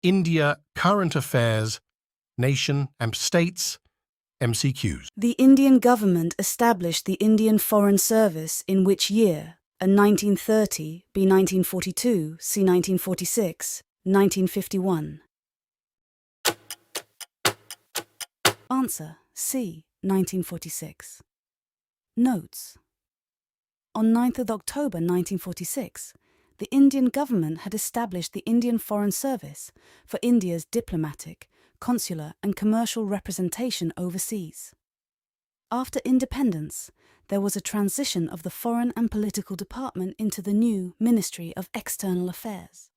India Current Affairs, Nation and States, MCQs. The Indian government established the Indian Foreign Service in which year? A 1930, B 1942, C 1946, 1951. Answer: C 1946. Notes. On 9th of October 1946, the Indian government had established the Indian Foreign Service for India's diplomatic, consular and commercial representation overseas. After independence, there was a transition of the Foreign and Political Department into the new Ministry of External Affairs.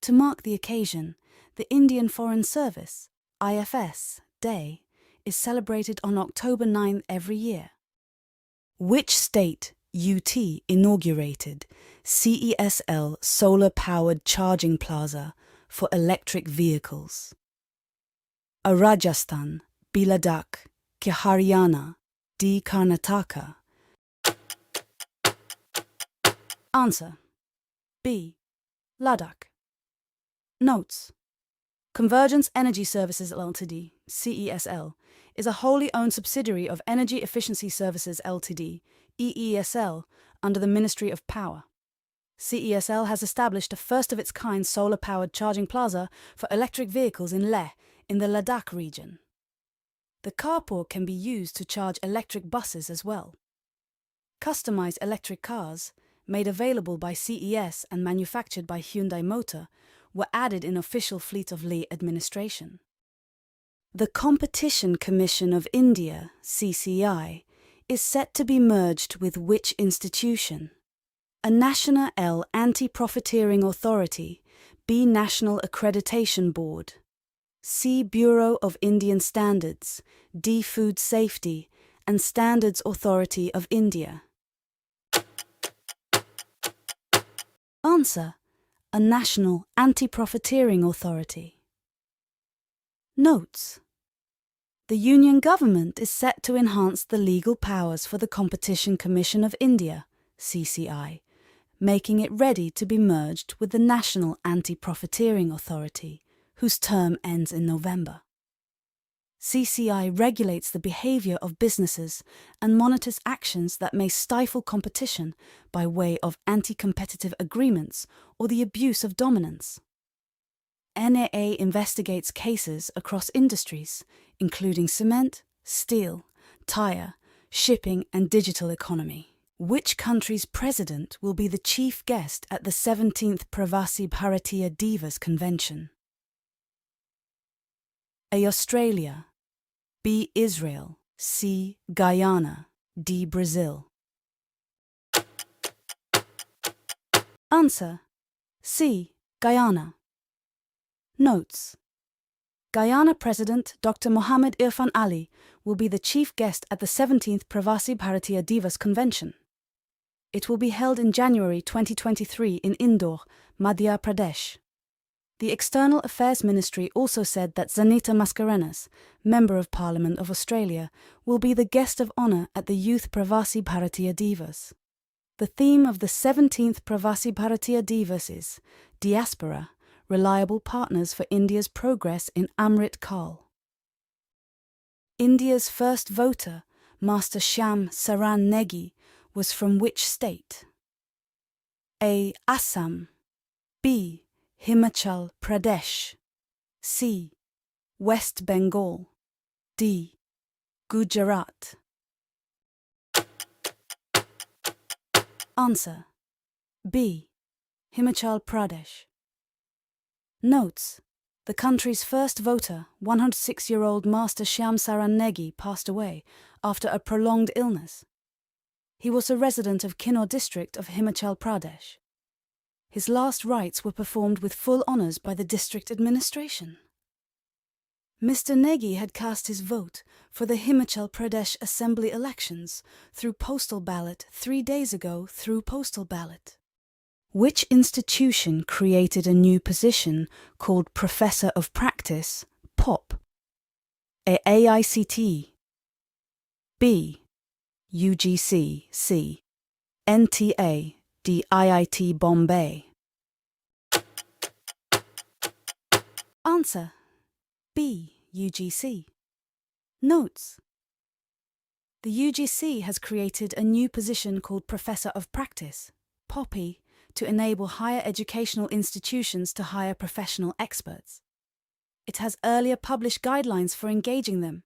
To mark the occasion, the Indian Foreign Service, IFS, Day is celebrated on October 9 every year. Which state, UT, inaugurated CESL solar-powered charging plaza for electric vehicles? A Rajasthan, B Ladakh, K Haryana, D Karnataka. Answer: B Ladakh. Notes. Convergence Energy Services Ltd, CESL, is a wholly owned subsidiary of Energy Efficiency Services Ltd, EESL, under the Ministry of Power. CESL has established a first-of-its-kind solar-powered charging plaza for electric vehicles in Leh, in the Ladakh region. The carport can be used to charge electric buses as well. Customized electric cars, made available by CES and manufactured by Hyundai Motor, were added in official fleet of Leh administration. The Competition Commission of India, CCI, is set to be merged with which institution? A National L Anti-Profiteering Authority, B National Accreditation Board, C Bureau of Indian Standards, D Food Safety and Standards Authority of India. Answer: a National Anti-Profiteering Authority. Notes. The Union Government is set to enhance the legal powers for the Competition Commission of India, CCI, making it ready to be merged with the National Anti-Profiteering Authority, whose term ends in November. CCI regulates the behaviour of businesses and monitors actions that may stifle competition by way of anti-competitive agreements or the abuse of dominance. NAA investigates cases across industries, including cement, steel, tyre, shipping and digital economy. Which country's president will be the chief guest at the 17th Pravasi Bharatiya Divas Convention? A. Australia, B. Israel, C. Guyana, D. Brazil. Answer: C. Guyana. Notes. Guyana President Dr. Mohammed Irfan Ali will be the chief guest at the 17th Pravasi Bharatiya Divas Convention. It will be held in January 2023 in Indore, Madhya Pradesh. The External Affairs Ministry also said that Zanita Mascarenhas, Member of Parliament of Australia, will be the guest of honour at the Youth Pravasi Bharatiya Divas. The theme of the 17th Pravasi Bharatiya Divas is Diaspora, Reliable Partners for India's Progress in Amrit Kal. India's first voter, Master Shyam Saran Negi, was from which state? A. Assam, B. Himachal Pradesh, C. West Bengal, D. Gujarat. Answer: B. Himachal Pradesh. Notes. The country's first voter, 106-year-old Master Shyam Saran Negi, passed away after a prolonged illness. He was a resident of Kinnaur district of Himachal Pradesh. His last rites were performed with full honours by the district administration. Mr. Negi had cast his vote for the Himachal Pradesh Assembly elections through postal ballot 3 days ago through postal ballot. Which institution created a new position called Professor of Practice, POP? A. AICT, B. UGC, C. NTA, D. IIT Bombay. Answer B. UGC. Notes. The UGC has created a new position called Professor of Practice, POPI, to enable higher educational institutions to hire professional experts. It has earlier published guidelines for engaging them.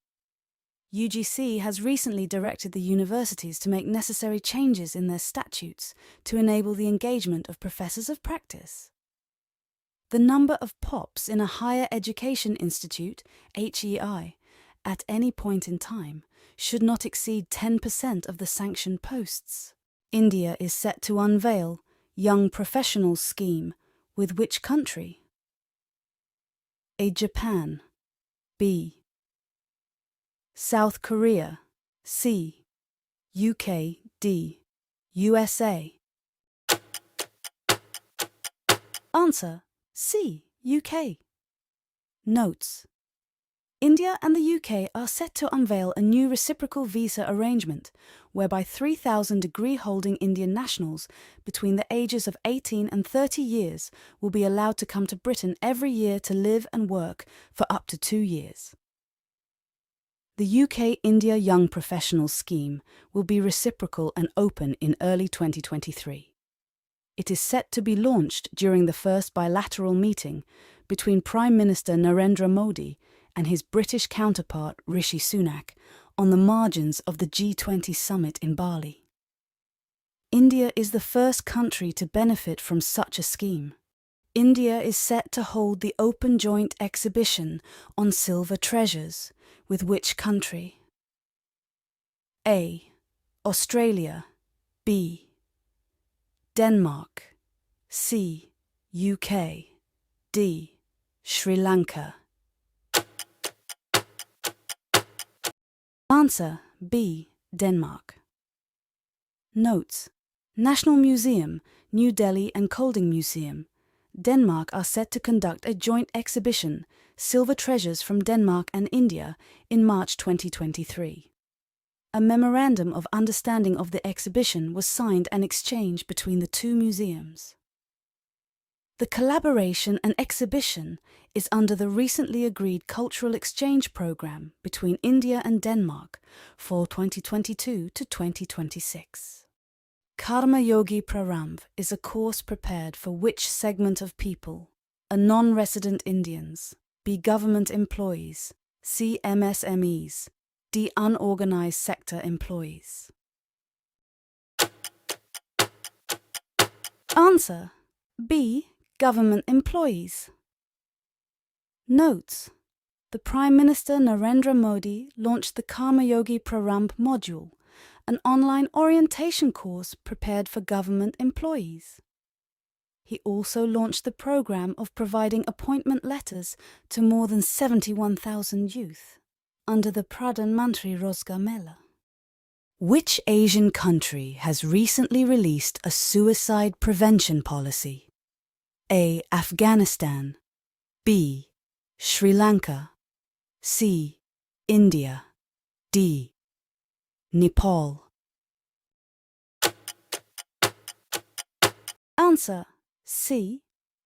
UGC has recently directed the universities to make necessary changes in their statutes to enable the engagement of professors of practice. The number of POPs in a higher education institute, HEI, at any point in time should not exceed 10% of the sanctioned posts. India is set to unveil Young Professionals Scheme with which country? A. Japan. B. South Korea. C. UK. D. USA. Answer C. UK. Notes. India and the UK are set to unveil a new reciprocal visa arrangement whereby 3,000 degree-holding Indian nationals between the ages of 18 and 30 years will be allowed to come to Britain every year to live and work for up to 2 years. The UK-India Young Professionals Scheme will be reciprocal and open in early 2023. It is set to be launched during the first bilateral meeting between Prime Minister Narendra Modi and his British counterpart Rishi Sunak on the margins of the G20 summit in Bali. India is the first country to benefit from such a scheme. India is set to hold the Open Joint Exhibition on Silver Treasures with which country? A. Australia. B. Denmark. C. UK. D. Sri Lanka. Answer B. Denmark. Notes. National Museum, New Delhi and Kolding Museum, Denmark are set to conduct a joint exhibition, Silver Treasures from Denmark and India, in March 2023. A memorandum of understanding of the exhibition was signed and exchanged between the two museums. The collaboration and exhibition is under the recently agreed cultural exchange program between India and Denmark for 2022 to 2026. Karma Yogi Praramb is a course prepared for which segment of people? A. Non-resident Indians. B. Government employees. C. MSMEs. D. Unorganized sector employees. Answer B. Government employees. Notes. The Prime Minister Narendra Modi launched the Karma Yogi Praramb module, an online orientation course prepared for government employees. He also launched the program of providing appointment letters to more than 71,000 youth under the Pradhan Mantri Rozgar Mela. Which Asian country has recently released a suicide prevention policy? A. Afghanistan. B. Sri Lanka. C. India. D. Nepal. Answer C.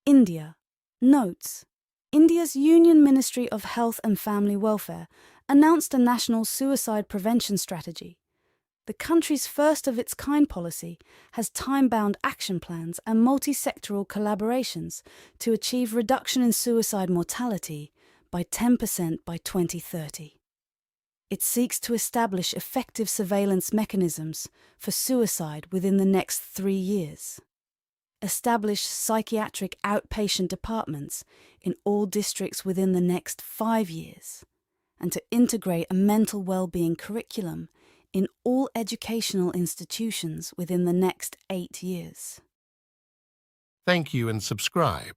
India. Notes. India's Union Ministry of Health and Family Welfare announced a national suicide prevention strategy. The country's first-of-its-kind policy has time-bound action plans and multi-sectoral collaborations to achieve reduction in suicide mortality by 10% by 2030. It seeks to establish effective surveillance mechanisms for suicide within the next 3 years, establish psychiatric outpatient departments in all districts within the next 5 years, and to integrate a mental well-being curriculum in all educational institutions within the next 8 years. Thank you and subscribe.